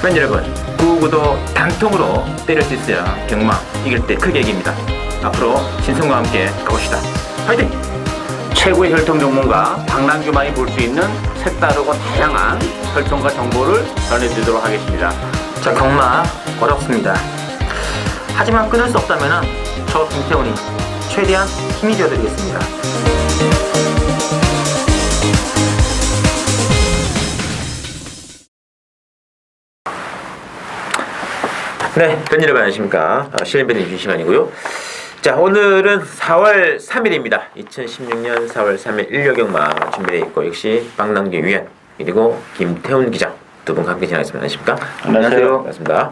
팬 여러분, 9구도 단통으로 때릴 수 있어야 경마 이길 때 크게 이깁니다. 앞으로 신성과 함께 가봅시다. 화이팅! 최고의 혈통 전문가 박남규만이 볼 수 있는 색다르고 다양한 혈통과 정보를 전해드리도록 하겠습니다. 자, 경마 어렵습니다. 하지만 끊을 수 없다면 저 김태훈이 최대한 힘이 되어드리겠습니다. 네, 팬 여러분 안녕하십니까. 실린배님 준 시간이고요. 자, 오늘은 4월 3일입니다. 2016년 4월 3일 일요경마 준비되어 있고, 역시 박남규 위원 그리고 김태훈 기자 두 분과 함께 진행하겠습니다. 안녕하십니까? 안녕하세요. 반갑습니다.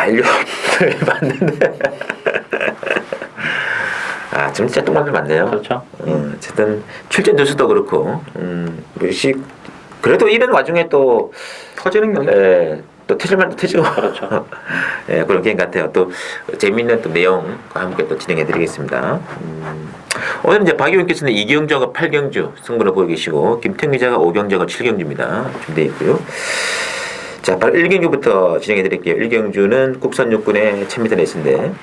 일요일 봤는데 지금 진짜 똥만들 많네요. 그렇죠. 어쨌든 출전 조수도 그렇고, 그래도 이런 와중에 또 터지는 경우, 또 터질만도 터지고, 그렇죠. 예, 그런 게임 같아요. 또 재미있는 또 내용과 함께 또 진행해드리겠습니다. 오늘 이제 박 의원께서는 2경주하고 8경주 승부를 보고 계시고, 김태훈 기자가 5경주하고 7경주입니다. 준비되어 있고요. 자, 바로 1경주부터 진행해드릴게요. 1경주는 국산 육군의 1000m 레이스인데,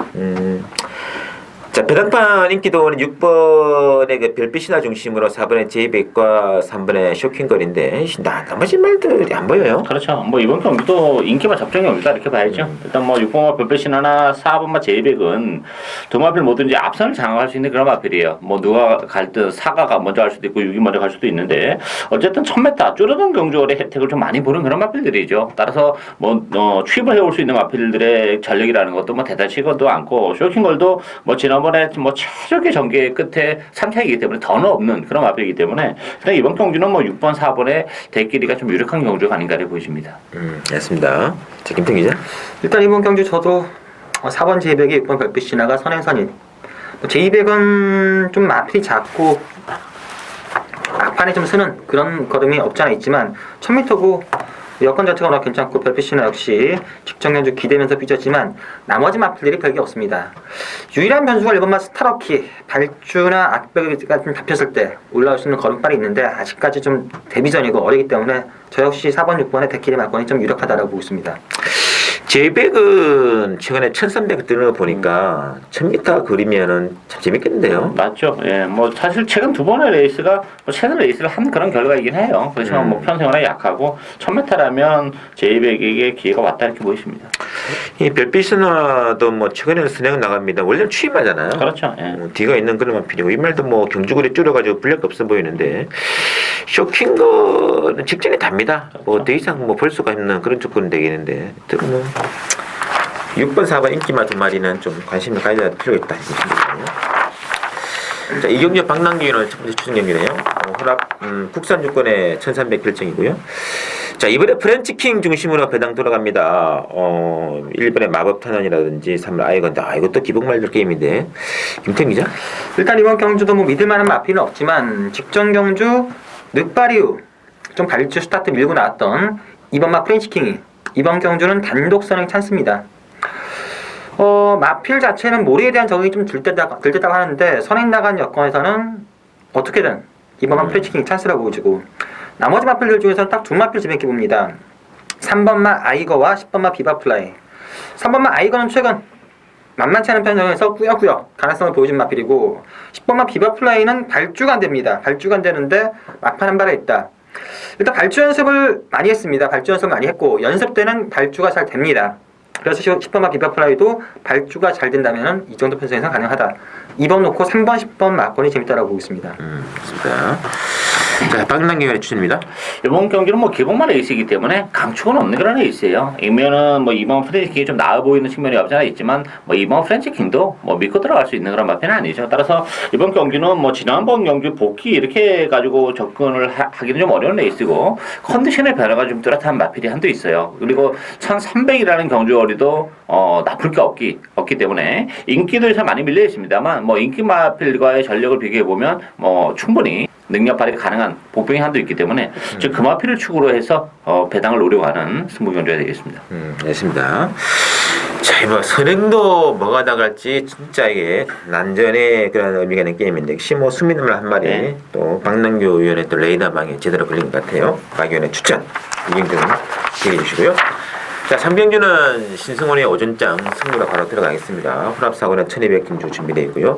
자, 배당판 인기도는 6번의 그 별빛이나 중심으로 4번의 제이백과 3번의 쇼킹걸인데, 나머지 말들이 안 보여요. 그렇죠. 뭐 이번 경기도 인기만 접종이 옵니다. 이렇게 봐야죠. 일단 뭐 6번마 별빛이나 4번마 제이백은 두 마필 뭐든지 앞선을 장악할 수 있는 그런 마필이에요. 뭐 누가 갈든 4가가 먼저 갈 수도 있고 6이 먼저 갈 수도 있는데, 어쨌든 1000m 줄어든 경주월의 혜택을 좀 많이 보는 그런 마필들이죠. 따라서 뭐 취입을 해올 수 있는 마필들의 전력이라는 것도 뭐 대단치고도 않고, 쇼킹걸도 뭐 지난번에 뭐 최적의 전개 끝에 3타이기 때문에 더는 없는 그런 마필이기 때문에, 그냥 이번 경주는 뭐 6번, 4번의 대끼리가 좀 유력한 경주가 아닌가 보여집니다. 알겠습니다. 자, 김태훈 기자. 일단 이번 경주 저도 4번 제이백이 6번 별빛이나가 선행선인. 제이백은 좀 마필이 작고 막판에 좀 쓰는 그런 걸음이 없지 않아 있지만 1000m고 여건 자체가 워낙 괜찮고 별빛이나 역시 직전 경주 기대면서 삐졌지만 나머지 마필들이 별게 없습니다. 유일한 변수가 1번마 스타러키, 발주나 악백가 좀 잡혔을 때 올라올 수 있는 걸음발이 있는데 아직까지 좀 데뷔전이고 어리기 때문에 저 역시 4번, 6번의 데키리 말권이 좀 유력하다고 보고 있습니다. 제이백은 최근에 1300 뜨는 거 보니까 1000m 그리면은 참 재밌겠는데요. 맞죠. 예, 뭐 사실 최근 두 번의 레이스가 뭐 최근 레이스를 한 그런 결과이긴 해요. 그렇지만 뭐 편성은 약하고 1000m라면 제이백에게 기회가 왔다 이렇게 보이십니다. 이 별빛은화도 뭐 최근에는 선행은 나갑니다. 원래는 취임하잖아요. 그렇죠. 예. 뒤가 있는 그런 마필이고, 이 말도 뭐 경주거리 줄여가지고 불력 없어 보이는데, 쇼킹 거는 직전에 답니다. 그렇죠. 뭐 더 이상 뭐 볼 수가 있는 그런 조건은 되겠는데, 뭐 6번, 4번 인기마 두 마리는 좀 관심을 가져야 필요가 있다. 자, 이경주 박남규는 첫 번째 추천 경기네요. 혼합 국산 유권의 1300 결정이고요. 자, 이번에 프렌치킹 중심으로 배당 돌아갑니다. 1번의 마법 탄원이라든지 3번 아이건데, 이것도 기복말들 게임인데, 김태훈 기자. 일단 이번 경주도 뭐 믿을만한 마필은 없지만 직전 경주 늑바리우 좀 발주 스타트 밀고 나왔던 2번마 프렌치킹이 이번 경주는 단독 선행 찬스입니다. 마필 자체는 모리에 대한 적응이 좀 들 듯하고 하는데 선행 나간 여건에서는 어떻게든 이번만 프렌치킹이 찬스라고 보여지고, 나머지 마필들 중에서는 딱 두 마필 지명해 봅니다. 3번마 아이거와 10번마 비바플라이. 3번마 아이거는 최근 만만치 않은 편성에서 꾸역꾸역 가능성을 보여준 마필이고, 10번마 비바플라이는 발주가 안 됩니다. 발주가 안 되는데 막판 한 발에 있다. 일단 발주 연습을 많이 했습니다. 발주 연습을 많이 했고 연습 때는 발주가 잘 됩니다. 그래서 10번마 비바플라이도 발주가 잘 된다면 이 정도 편성에서 가능하다. 2번 놓고 3번, 10번 막권이 재밌다라고 보고 있습니다. 좋습니다. 자, 박남규의 추천입니다. 이번 경기는 뭐 기복만 레이스이기 때문에 강축은 없는 그런 레이스예요. 이면은 뭐 이번 프렌치킹이 좀 나아 보이는 측면이 없지 않아 있지만, 뭐 이번 프렌치킹도 뭐 믿고 들어갈 수 있는 그런 마필은 아니죠. 따라서 이번 경기는 뭐 지난번 경기 복귀 이렇게 가지고 접근을 하기는 좀 어려운 레이스고, 컨디션의 변화가 좀 뚜렷한 마필이 한도 있어요. 그리고 1300이라는 경주거리도 나쁠 게 없기 때문에 인기도에서 많이 밀려 있습니다만, 뭐 인기 마필과의 전력을 비교해 보면 뭐 충분히 능력 발휘가 가능한 복병의 한도 있기 때문에 즉 그 마필을 축으로 해서 배당을 노리고 하는 승부 경주가 되겠습니다. 알겠습니다. 자, 뭐 선행도 뭐가 나갈지 진짜 이게 난전의 그런 의미가 있는 게임인데, 역시 뭐 수민물 한 마리, 또 박남규 의원의 또 레이더방에 제대로 걸린 것 같아요. 박 의원의 추천. 이경주 기억해 주시고요. 자, 3경주는 신승원의 오전장 승부가 바로 들어가겠습니다. 혼합사고는 1200 김주 준비되어 있고요.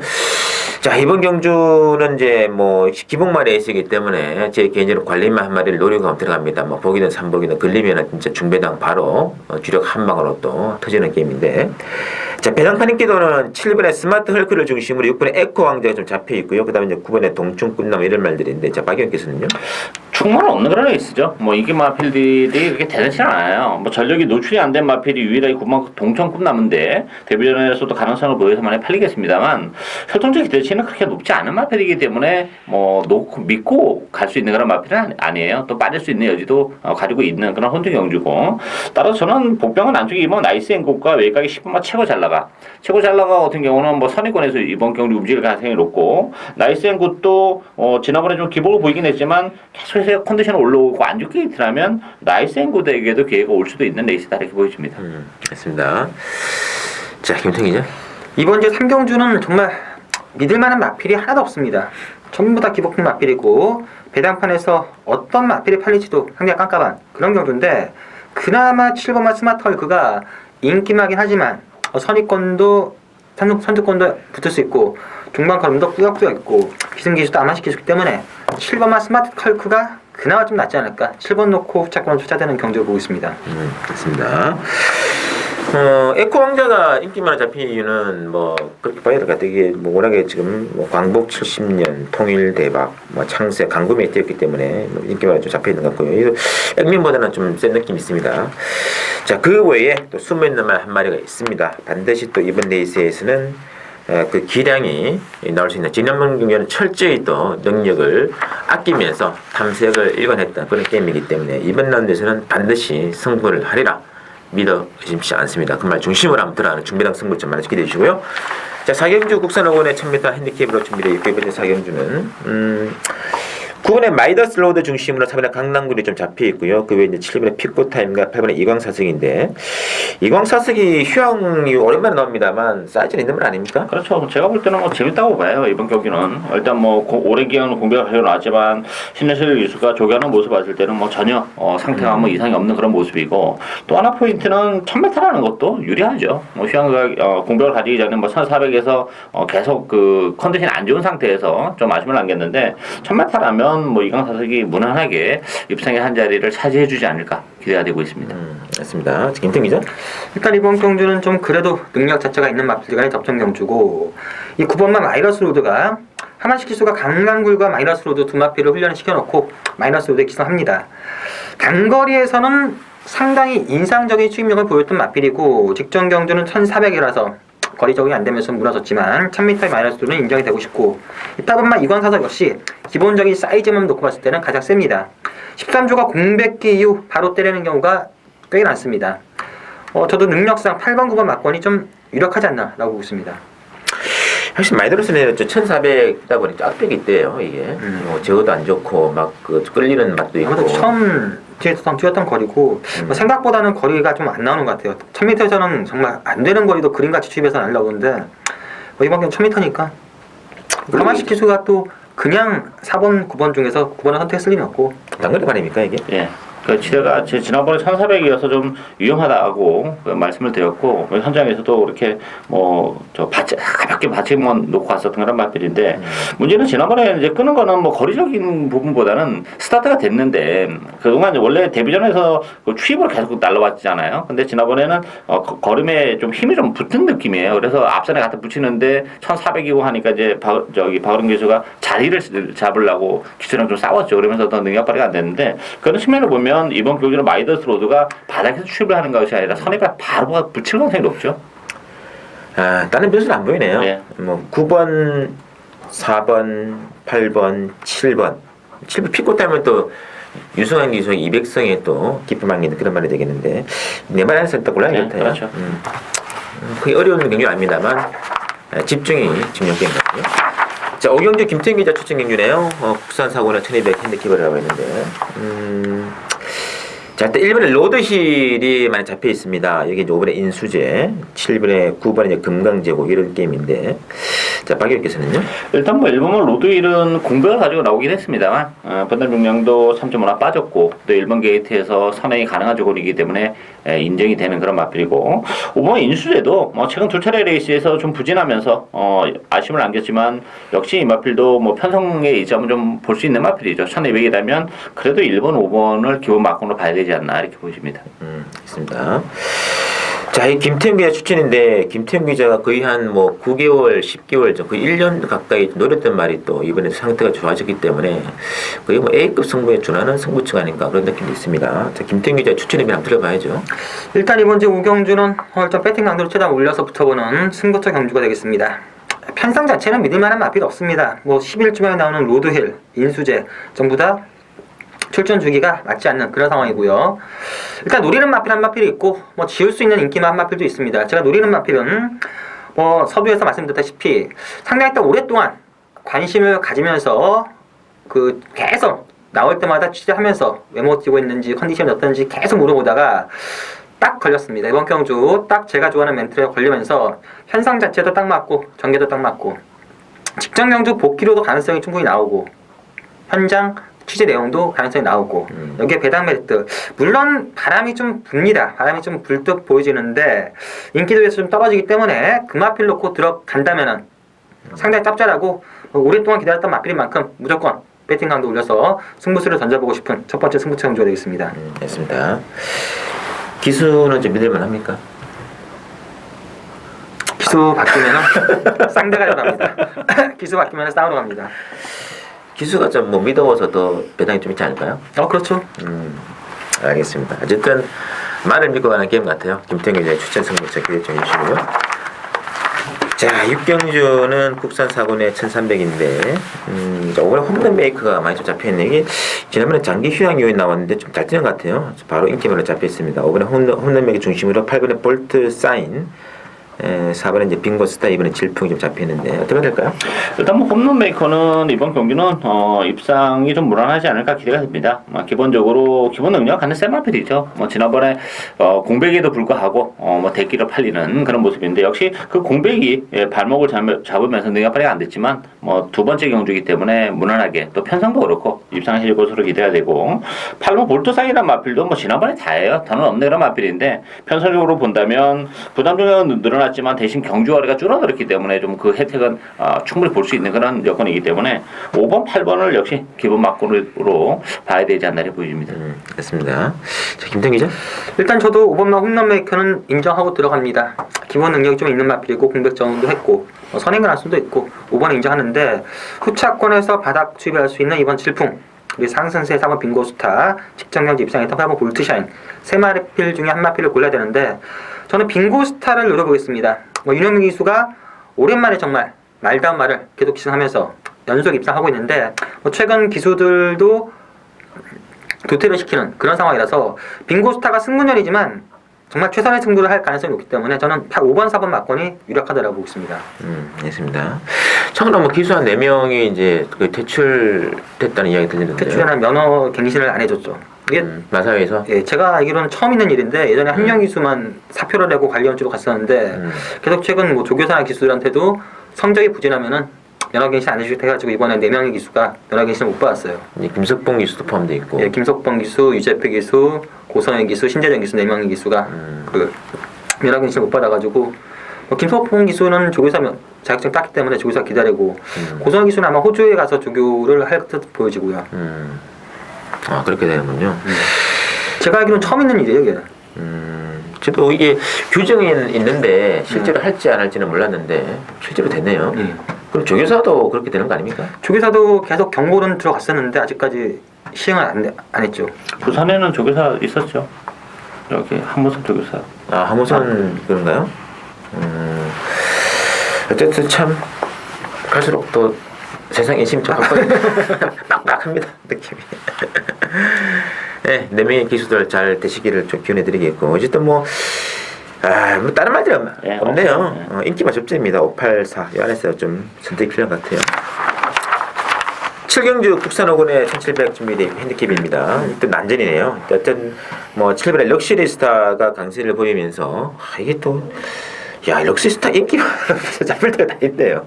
자, 이번 경주는 이제 뭐 기복마 레이스이기 때문에 제 개인적으로 관리만 한 마리를 노리고 하면 들어갑니다. 뭐 보기든 3보기든 걸리면은 진짜 중배당 바로 주력 한 방으로 또 터지는 게임인데. 자, 배당판 인기도는 7번에 스마트 헐크를 중심으로 6번에 에코 왕자가 좀 잡혀 있고요. 그다음에 이제 9번에 동충 끝남 이런 말들인데, 자, 박영께서는요? 충분히 없는 그런 레이스죠. 뭐 이게 마필들이 그렇게 대단치 않아요. 뭐 전력이 노출이 안 된 마필이 유일하게 9만 동천급 남은데 데뷔전에서도 가능성을 보여서 많이 팔리겠습니다만 혈통적 기대치는 그렇게 높지 않은 마필이기 때문에 뭐 놓고 믿고 갈 수 있는 그런 마필은 아니에요. 또 빠질 수 있는 여지도 가지고 있는 그런 혼종 경주고, 따라서 저는 복병은 안쪽이면 나이스 앵국과 외곽이 10분만 최고 잘 나가. 최고 잘 나가 같은 경우는 뭐 선의권에서 이번 경주 움직일 가능성이 높고, 나이스 앵국도 지난번에 좀 기복을 보이긴 했지만 계속해서 컨디션 올라오고 안 좋게 이틀하면 나이스 앵국에게도 기회가 올 수도 있는 레이스다 이렇게 보여집니다. 알겠습니다. 자, 김태 기자. 이번 주 3경주는 정말 믿을만한 마필이 하나도 없습니다. 전부 다 기복품 마필이고 배당판에서 어떤 마필이 팔릴지도 상당히 깜깜한 그런 경주인데, 그나마 7번마 스마트 헐크가 인기마긴 하지만 선입권도 선두권도 붙을 수 있고 중반 걸음도 꾸역꾸역 있고 비승기수도 안 마시켜주기 때문에 7번마 스마트 헐크가 그나마 좀 낫지 않을까. 7번 놓고 후차권 투자되는 경주를 보고 있습니다. 그렇습니다. 에코 왕자가 인기만 잡힌 이유는 뭐 그렇게 봐야 될 것 같아요. 이게 뭐 워낙에 지금 뭐 광복 70년, 통일 대박, 뭐 창세, 강금에 뛰었기 때문에 뭐 인기만 좀 잡혀 있는 것 같고요. 이거 액면보다는 좀 센 느낌이 있습니다. 자, 그 외에 또 숨어 있는 말 한 마리가 있습니다. 반드시 또 이번 레이스에서는 그 기량이 나올 수 있는, 지난번 경기는 철저히 또 능력을 아끼면서 탐색을 일관했던 그런 게임이기 때문에 이번 라운드에서는 반드시 승부를 하리라 믿어 의심치 않습니다. 그 말 중심으로 한번 들어가는 중배당 승부점 많이 기대해 주시고요. 자, 4경주 국산어원의 1000m 핸디캡으로 준비되어 있고, 이번에 4경주는 9번에 마이더스 로드 중심으로 3번에 강남굴이 좀 잡혀 있고요. 그 외에 이제 7번에 픽고타임과 8번에 이광사석인데, 이광사석이 휴양이 오랜만에 나옵니다만 사이즈는 있는 분 아닙니까? 그렇죠. 제가 볼 때는 뭐 재밌다고 봐요. 이번 경기는 일단 뭐 오랜 기간 공백을 가지고 나왔지만 신내실 기수가 조교하는 모습 봤을 때는 뭐 전혀 상태가 뭐 이상이 없는 그런 모습이고, 또 하나 포인트는 1000m라는 것도 유리하죠. 뭐 휴양가 공백을 가지기 전에 뭐 1400에서 계속 그 컨디션이 안 좋은 상태에서 좀 아쉬움을 남겼는데 1000m라면 뭐 이강사석이 무난하게 입상의 한 자리를 차지해주지 않을까 기대가 되고 있습니다. 맞습니다. 김태 기자. 일단 이번 경주는 좀 그래도 능력 자체가 있는 마필 간의 접전 경주고, 이 9번마 마이너스 로드가 하만식 기수가 강강굴과 마이너스 로드 두 마필을 훈련을 시켜놓고 마이너스 로드에 기성합니다. 단거리에서는 상당히 인상적인 추임력을 보였던 마필이고, 직전 경주는 1400이라서 거리 적응이 안 되면서 무너졌지만 1000m의 마이너스 로드는 인정이 되고 싶고, 이따번만 이광사석 역시 기본적인 사이즈만 놓고 봤을 때는 가장 셉니다. 13조가 공백기 이후 바로 때리는 경우가 꽤 많습니다. 저도 능력상 8번, 9번 막권이 좀 유력하지 않나 라고 보고 있습니다. 확실히 많이 들었으면 1400이다 보니까 악백이 있대요, 이게. 제어도 안 좋고 막 그 끌리는 맛도 있고. 아무래도 처음 뛰었던 거리고 생각보다는 거리가 좀 안 나오는 것 같아요. 1000m에서는 정말 안 되는 거리도 그림같이 추입해서 날라오는데 이번 경우 1000m니까 하만식 기수가 또 그냥 4번, 9번 중에서 9번을 선택했을 리는 없고. 단거리 반입니까 이게? 예. 그 제가 지난번에 1400이어서 좀 위험하다고 말씀을 드렸고, 현장에서도 이렇게 가볍게 받침만 놓고 왔었던 그런 말들인데, 문제는 지난번에 이제 끄는 거는 뭐 거리적인 부분보다는 스타트가 됐는데, 그동안 원래 데뷔전에서 그 추입으로 계속 날라왔잖아요. 근데 지난번에는 걸음에 좀 힘이 좀 붙은 느낌이에요. 그래서 앞선에 갖다 붙이는데 1400이고 하니까 이제 박으름 기수가 자리를 잡으려고 기수랑 좀 싸웠죠. 그러면서 더 능력 발휘가 안 됐는데, 그런 측면을 보면 이번 경기는 마이더스 로드가 바닥에서 추입을 하는 것이 아니라 선에가 바로 붙일 가능성이 높죠. 다른 변수는 안 보이네요. 네. 뭐 9번, 4번, 8번, 7번. 7번 피고 따면 또 유승환 기수의 200성에 또 기쁨 안기는 그런 말이 되겠는데, 내 말에서 딱 골라야겠다. 네, 그렇죠. 그게 어려운 경기는 아닙니다만 집중이 중요한 게임 같고요. 자, 오경주 김태균 기자 추천 경주네요. 국산 사고는 1200 핸디캡이라고 했는데, 자, 일단 1번에 로드힐이 많이 잡혀 있습니다. 여기 이제 5번에 인수제, 7번에 9번에 이제 금강제국 이런 게임인데, 자, 박 의원께서는요? 일단 뭐 일본은 로드힐은 공백을 가지고 나오긴 했습니다만 번들 명령도 3.5나 빠졌고 또 일본 게이트에서 선행이 가능한 조건이기 때문에 인정이 되는 그런 마필이고 5번 인수제도 뭐 최근 두 차례 레이스에서 좀 부진하면서 아쉬움을 안겼지만 역시 이 마필도 뭐 편성의 이점을 좀 볼 수 있는 마필이죠. 1200이라면 그래도 1번, 5번을 기본 막공으로 봐야 되지 않나 이렇게 보여집니다. 있습니다. 자, 이 김태형 기자 추천인데 김태형 기자가 거의 한 뭐 9개월, 10개월 전, 거의 1년 가까이 노렸던 말이 또 이번에 상태가 좋아졌기 때문에 거의 뭐 A급 승부에 준하는 승부처가 아닌가 그런 느낌도 있습니다. 자, 김태형 기자 추천이면 한번 들어봐야죠. 일단 이번 주 우경주는 일단 배팅 강도를 최대한 올려서 붙어보는 승부처 경주가 되겠습니다. 편성 자체는 믿을만한 마필 없습니다. 뭐 11주에 나오는 로드힐, 인수제 전부 다 출전 주기가 맞지 않는 그런 상황이고요. 일단 노리는 마필 한 마필이 있고 뭐 지울 수 있는 인기만 한 마필도 있습니다. 제가 노리는 마필은 뭐 서두에서 말씀드렸다시피 상당히 또 오랫동안 관심을 가지면서 그 계속 나올 때마다 취재하면서 외모 뛰고 있는지 컨디션이 어떤지 계속 물어보다가 딱 걸렸습니다. 이번 경주 딱 제가 좋아하는 멘트에 걸리면서 현상 자체도 딱 맞고 전개도 딱 맞고 직전 경주 복귀로도 가능성이 충분히 나오고 현장 취재 내용도 가능성이 나오고 여기에 배당 메리트 물론 바람이 좀 붑니다. 바람이 좀 불 듯 보여지는데 인기도에서 좀 떨어지기 때문에 그 마필 놓고 들어간다면은 상당히 짭짤하고 오랫동안 기다렸던 마필인 만큼 무조건 배팅 강도 올려서 승부수를 던져보고 싶은 첫 번째 승부처 경주가 되겠습니다. 됐습니다. 기수는 좀 믿을만 합니까? 기수 바뀌면은 쌍대가 일어납니다. 기수 바뀌면 싸우러 갑니다. 기수가 좀 뭐 믿어서 더 배당이 좀 있지 않을까요? 그렇죠. 알겠습니다. 어쨌든 말을 믿고 가는 게임 같아요. 김태형 기자의 추천 승부처 기대 좀 해주시고요. 자, 육경주는 국산 4군의 1300인데 올해 홈런 메이커가 많이 좀 잡혀있네. 이게 지난번에 장기 휴양 요인 나왔는데 좀 잘 뛰는 것 같아요. 바로 인기별로 잡혀있습니다. 5번에 홈런 메이커 중심으로 8번에 볼트 사인 4번에 이제 빙고 스타, 이번에 질풍이 좀 잡히는데 어떻게 될까요? 일단 뭐 홈런 메이커는 이번 경기는 입상이 좀 무난하지 않을까 기대가 됩니다. 기본적으로 기본 능력 갖는 세마필이죠. 뭐 지난번에 공백에도 불구하고 뭐 대기를 팔리는 그런 모습인데 역시 그 공백이 발목을 잡으면서 능력 발휘가 안 됐지만 뭐 두 번째 경주이기 때문에 무난하게 또 편성도 그렇고 입상해질 것으로 기대가 되고 8번 볼트상이라는 마필도 뭐 지난번에 다예요. 더는 없는 그런 마필인데 편성적으로 본다면 부담 중에 늘어났지만 대신 경주 거리가 줄어들었기 때문에 좀 그 혜택은 충분히 볼 수 있는 그런 여건이기 때문에 5번, 8번을 역시 기본 막군으로 봐야 되지 않나 보여집니다. 됐습니다. 자, 김태형 기자. 일단 저도 5번만 홈런 메이커는 인정하고 들어갑니다. 기본 능력이 좀 있는 마필이고 공백 정도 했고 선행을 할 수도 있고 5번 인정하는데 후차권에서 바닥 투입할 수 있는 이번 질풍 우리 상승세 4번 빙고스타 직전 경기 입상했던 8번 볼트샤인 세 마필 중에 한 마필을 골라야 되는데 저는 빙고스타를 노려보겠습니다. 윤영민 기수가 오랜만에 정말 말다운 말을 계속 기승하면서 연속 입상하고 있는데 최근 기수들도 도태를 시키는 그런 상황이라서 빙고스타가 승문열이지만 정말 최선의 승부를 할 가능성이 높기 때문에 저는 5번, 4번 막권이 유력하다고 보고 있습니다. 알겠습니다. 참고로 뭐 기수 한 4명이 이제 그 퇴출됐다는 이야기 들리는데 퇴출이나 면허 갱신을 안 해줬죠. 이게 마사회에서 예, 제가 알기로는 처음 있는 일인데 예전에 한영 기수만 사표를 내고 관리원주로 갔었는데 계속 최근 뭐 조교사나 기수들한테도 성적이 부진하면은 면허갱신 안 해주겠다 해가지고 이번에 4명의 기수가 면허갱신을 못 받았어요. 김석봉 기수도 포함되어 있고 예, 김석봉 기수, 유재표 기수, 고성현 기수, 신재정 기수 4명의 기수가 그 면허갱신을 못 받아가지고 김석봉 기수는 조교사 자격증 땄기 때문에 조교사 기다리고 고성현 기수는 아마 호주에 가서 조교를 할 듯 보여지고요. 그렇게 되는군요. 제가 알기로는 처음 있는 일이에요, 이게. 저도 이게 규정이 있는데 실제로 할지 안 할지는 몰랐는데 실제로 됐네요. 그럼 조교사도 그렇게 되는 거 아닙니까? 조교사도 계속 경고는 들어갔었는데 아직까지 시행을 안 했죠. 부산에는 조교사 있었죠. 여기 한무선 조교사. 한무선 그런가요? 어쨌든 참 갈수록 또 세상 인심이 좀 빡빡합니다 느낌이. 네, 4명의 기수들 잘 되시기를 좀 기원해드리겠고 어쨌든 뭐 다른 말들이 없네요. 인기만 접전입니다. 584 이 안에서 좀 선택이 필요한 것 같아요. 7경주 국산 5군의 1700 준비된 핸디캡입니다. 또 난전이네요. 어쨌든 뭐 7번의 럭셔리 스타가 강세를 보이면서 이게 또 야, 럭시스타 인기가 잡힐 때가 다 있네요.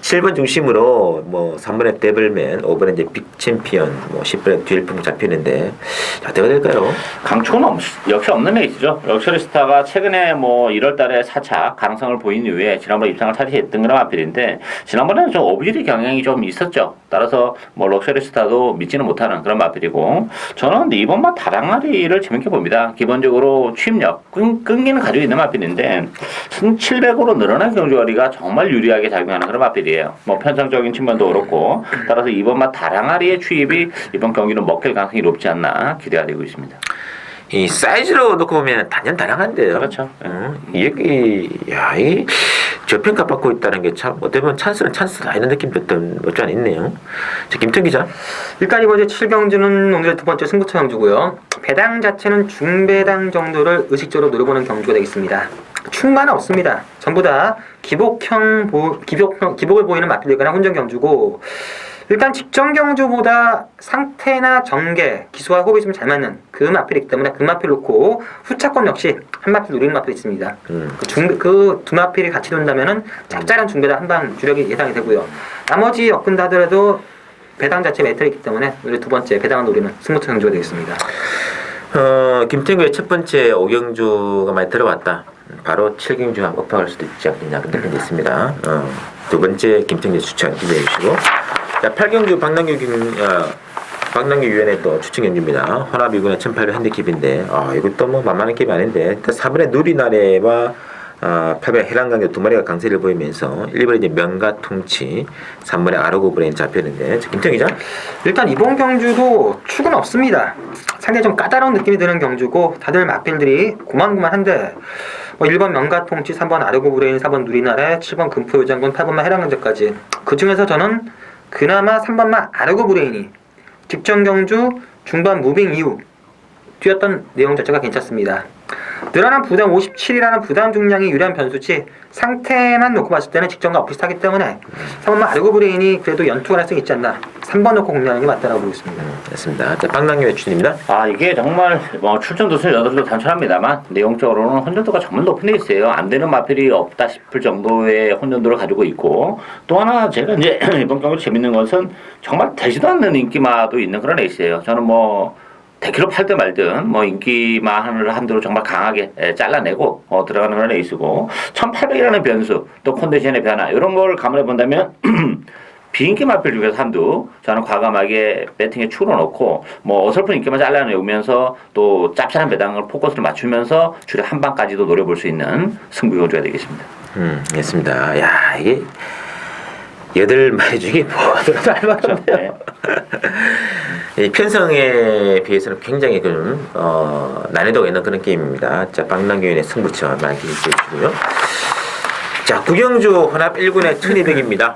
7번 중심으로 뭐 3번에 데블맨, 5번에 이제 빅 챔피언, 뭐 10번에 듀얼풍 잡히는데 자, 어떻게 될까요? 강초는 역시 없는 레이스죠. 럭셔리 스타가 최근에 뭐 1월달에 4차 가능성을 보인 이후에 지난번에 입상을 차지했던 그런 마필인데 지난번에는 좀 오브지리 경향이 좀 있었죠. 따라서 뭐 럭셔리 스타도 믿지는 못하는 그런 마필이고 저는 이번만 다랑아리를 재밌게 봅니다. 기본적으로 취입력, 끈기는 가지고 있는 마필인데 700으로 늘어난 경주거리가 정말 유리하게 작용하는 그런 마필이에요. 뭐 편성적인 측면도 그렇고 따라서 이번만 다랑아리의 취입이 이번 경기는 먹힐 가능성이 높지 않나 기대가 되고 있습니다. 이 사이즈로 놓고 보면 단연다랑한데요. 그렇죠. 이게 야, 이 저평가 받고 있다는 게 참 어떻게 보면 찬스는 찬스다 이런 느낌도 어떤 없지 않아 있네요. 자, 김태 기자. 일단 이번 주 7경주는 오늘의 두 번째 승부처 경주고요. 배당 자체는 중배당 정도를 의식적으로 노려보는 경주가 되겠습니다. 충만은 없습니다. 전부 다 기복을 보이는 마필들과는 혼전 경주고 일단 직전 경주보다 상태나 전개, 기수와 호흡이 좀 잘 맞는 그 마필이기 때문에 그 마필 놓고 후차권 역시 한 마필 노리는 마필이 있습니다. 그 두 마필이 같이 돈다면은 짭짤한 중배당 한방 주력이 예상이 되고요. 나머지 엮은다 하더라도 배당 자체 메탈이기 때문에 우리 두 번째 배당을 노리는 승부처 경주가 되겠습니다. 김태구의 첫 번째 5경주가 많이 들어왔다. 바로 7경주가 업황할 수도 있지 않겠냐 그런 느낌이 있습니다. 두 번째 김태구 추천 기대해 주시고 자, 8경주 박남규 위원회 또 추천 경주입니다. 혼합이군의 1800 핸디캡인데 이것도 뭐 만만한 캡이 아닌데 일단 4번의 누리나래와 8번 해랑강교 두 마리가 강세를 보이면서 1번에 이제 명가 퉁치 3번에 아르고 브레인 잡혔는데 김태형 기자. 일단 이번 경주도 축은 없습니다. 상당히 좀 까다로운 느낌이 드는 경주고 다들 마필들이 고만고만한데 1번 명가통치, 3번 아르고브레인, 4번 누리나라, 7번 금포요장군, 8번만 해랑강제까지 그 중에서 저는 그나마 3번만 아르고브레인이 직전 경주 중반 무빙 이후 뛰었던 내용 자체가 괜찮습니다. 늘어난 부담 57이라는 부담 중량이 유리한 변수치 상태만 놓고 봤을 때는 직전과 비슷하기 때문에 3번만 아르고브레인이 그래도 연투 가능성이 있지 않나 3번 놓고 공략하는 게 맞다고 보고 있습니다. 맞습니다. 자, 박남규의 추천입니다. 이게 정말 뭐 출전 도수 여덟도 단촐합니다만 내용적으로는 혼전도가 정말 높은 데 있어요. 안 되는 마필이 없다 싶을 정도의 혼전도를 가지고 있고 또 하나 제가 이제 이번 경기 재밌는 것은 정말 되지도 않는 인기마도 있는 그런 레이스예요. 저는 뭐 대기로 팔든 말든 뭐 인기만을 한대로 정말 강하게 잘라내고 들어가는 그런 레이스고 1800이라는 변수 또 컨디션의 변화 이런 걸 감안해 본다면 비인기 마필 중에서 한두 저는 과감하게 배팅에 추로 넣고 뭐 어설픈 인기만 잘라내면서 또 짭짤한 배당을 포커스를 맞추면서 주력 한 방까지도 노려볼 수 있는 승부 경주가 되겠습니다. 알겠습니다. 야 이게 8마리 중에 뭐하더라도 할만한데요. 이 편성에 비해서는 굉장히 좀 난이도가 있는 그런 게임입니다. 자, 박남규의 승부처 많이 기대해 주시고요. 자, 구경주 혼합 1군의 1200입니다.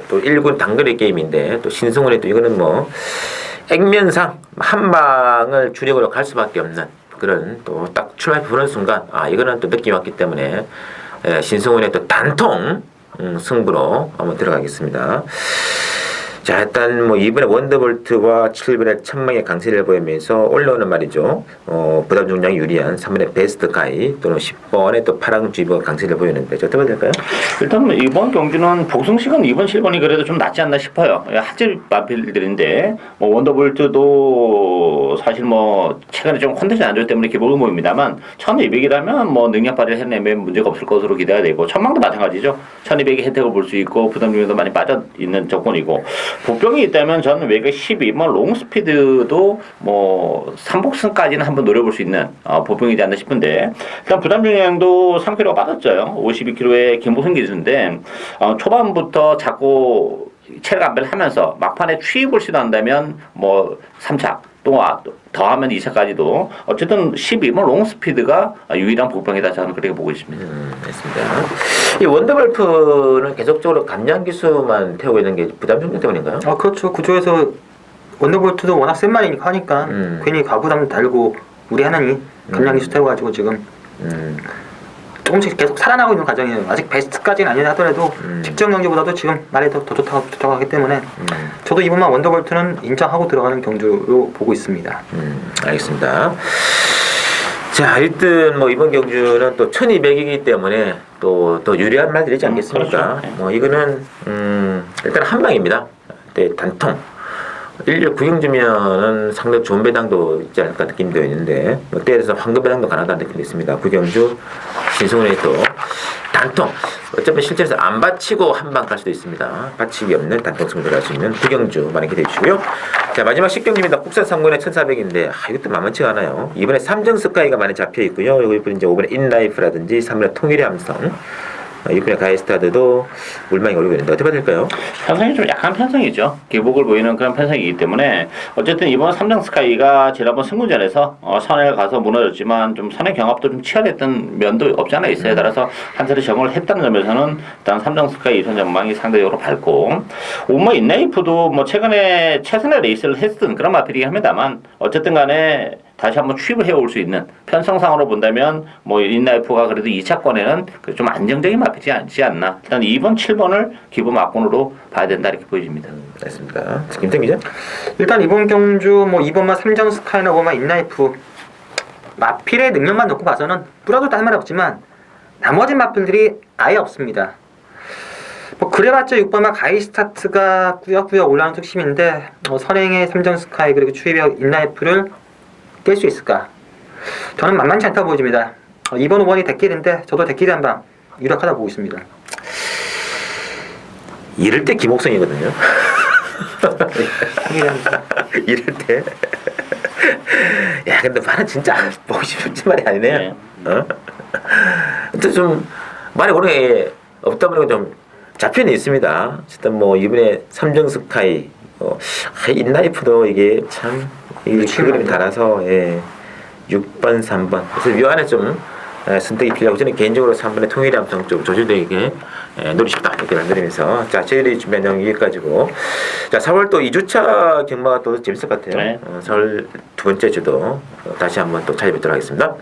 또 1군 단거리 게임인데 또 신승훈의 또 이거는 뭐 액면상 한 방을 주력으로 갈 수밖에 없는 그런 또 딱 출발 보는 순간 이거는 또 느낌이 왔기 때문에 신승훈의 또 단통 승부로 한번 들어가겠습니다. 자, 일단 뭐 이번에 원더볼트와 7번의 천망의 강세를 보이면서 올라오는 말이죠. 부담 중량이 유리한 3번의 베스트 가이 또는 10번의 또 파랑쥐버 강세를 보이는데 어떻게 봐야 될까요? 일단 이번 경기는 복승식은 2번, 7번이 그래도 좀 낫지 않나 싶어요. 하질 마필들인데 뭐 원더볼트도 사실 뭐 최근에 좀 컨디션 안 좋기 때문에 기복을 모입니다만 1200이라면 뭐 능력 발휘를 해내면 문제가 없을 것으로 기대가 되고 천망도 마찬가지죠. 1200의 혜택을 볼 수 있고 부담 중량도 많이 빠져 있는 조건이고 복병이 있다면 저는 외곽 12번 롱스피드도 뭐 3복승까지는 한번 노려볼 수 있는 복병이지 않나 싶은데 일단 부담 중량도 3kg가 빠졌죠. 52kg의 김보승 기수인데 초반부터 자꾸 체력 안배를 하면서 막판에 취입을 시도한다면 뭐 3차 또 더하면 2차까지도 어쨌든 12번 롱스피드가 유일한 복병이다 저는 그렇게 보고 있습니다. 맞습니다. 이 원더볼프는 계속적으로 감량 기수만 태우고 있는 게 부담 중량 때문인가요? 그렇죠. 구조에서 원더볼트도 워낙 센 말이니까 하니까 괜히 과부담 달고 우리 하나니 감량 기수 태워가지고 지금 조금씩 계속 살아나고 있는 과정이에요. 아직 베스트까지는 아니라 하더라도 직전 경기보다도 지금 말이 더 좋다고 하기 때문에 저도 이번만 원더볼트는 인정하고 들어가는 경주로 보고 있습니다. 알겠습니다. 자, 일단 뭐 이번 경주는 또 1200이기 때문에 또 유리한 말들이 있지 않겠습니까? 그렇죠. 네. 뭐 이거는 일단 한 방입니다. 네, 단통. 1력 구경주면은 상당히 좋은 배당도 있지 않을까 느낌도 있는데 롯데에서 황금 배당도 가능하다는 느낌도 있습니다. 구경주 신승훈의 또 단통. 어차피 실제로서 안 받치고 한 방 갈 수도 있습니다. 받치기 없는 단통 승부를 할 수 있는 구경주 많이 기대해 주시고요. 자, 마지막 10경기입니다. 국산 3권에 1,400인데 이것도 만만치가 않아요. 이번에 삼정 스카이가 많이 잡혀 있고요. 여기 이제 5번에 인라이프라든지 3번에 통일의 함성, 이번에 가이스타드도 물망이 오르고 있는데 어떻게 봐야 될까요? 편성이 좀 약한 편성이죠. 기복을 보이는 그런 편성이기 때문에 어쨌든 이번 삼성 스카이가 지난번 승부전에서 선행을 가서 무너졌지만 좀 선행 경합도 좀 치열했던 면도 없지 않아 있어요. 따라서 한 차례 적응을 했다는 점에서는 일단 삼성 스카이 2선 전망이 상대적으로 밝고 오머 인라이프도 뭐 최근에 최선의 레이스를 했던 그런 마필이긴 합니다만 어쨌든 간에 다시 한번 취입을 해올 수 있는 편성상으로 본다면 뭐 인라이프가 그래도 2차권에는 좀 안정적인 마필이지 않지 않나. 일단 2번, 7번을 기본 막군으로 봐야 된다 이렇게 보여집니다. 알겠습니다. 김태 기자. 일단 이번 경주 뭐 2번마 삼정 스카이나 5번마 인라이프 마필의 능력만 놓고 봐서는 뿌려도 할 말 없지만 나머지 마필들이 아예 없습니다. 뭐 그래봤자 6번마 가이스타트가 꾸역꾸역 올라오는 특심인데 선행의 삼정 스카이 그리고 추입의 인라이프를 깰 수 있을까? 저는 만만치 않다 보여집니다. 2번, 5번이 대길인데 저도 대길이 한 방 유력하다 보고 있습니다. 이럴 때 김옥성이거든요. 이럴 때. 야, 근데 말은 진짜 보고 싶은 말이 아니네요. 네. 근데 좀 말이 오는 게 없다 보니까 좀 잡혀는 있습니다. 어쨌든 뭐 이번에 삼정 스카이, 인라이프도 이게 참 이 그림이 달아서 6번, 3번. 그래서 이 안에 좀 선택이 필요하고 저는 개인적으로 3번의 통일의 함성 쪽 조질되게 노리고 싶다 이렇게 만들면서 자 저희들이 준비한 내용 여기까지고 자 4월 또 2주차 경마가 또 재밌을 것 같아요. 네. 4월 두 번째 주도 다시 한번 또 찾아뵙도록 하겠습니다.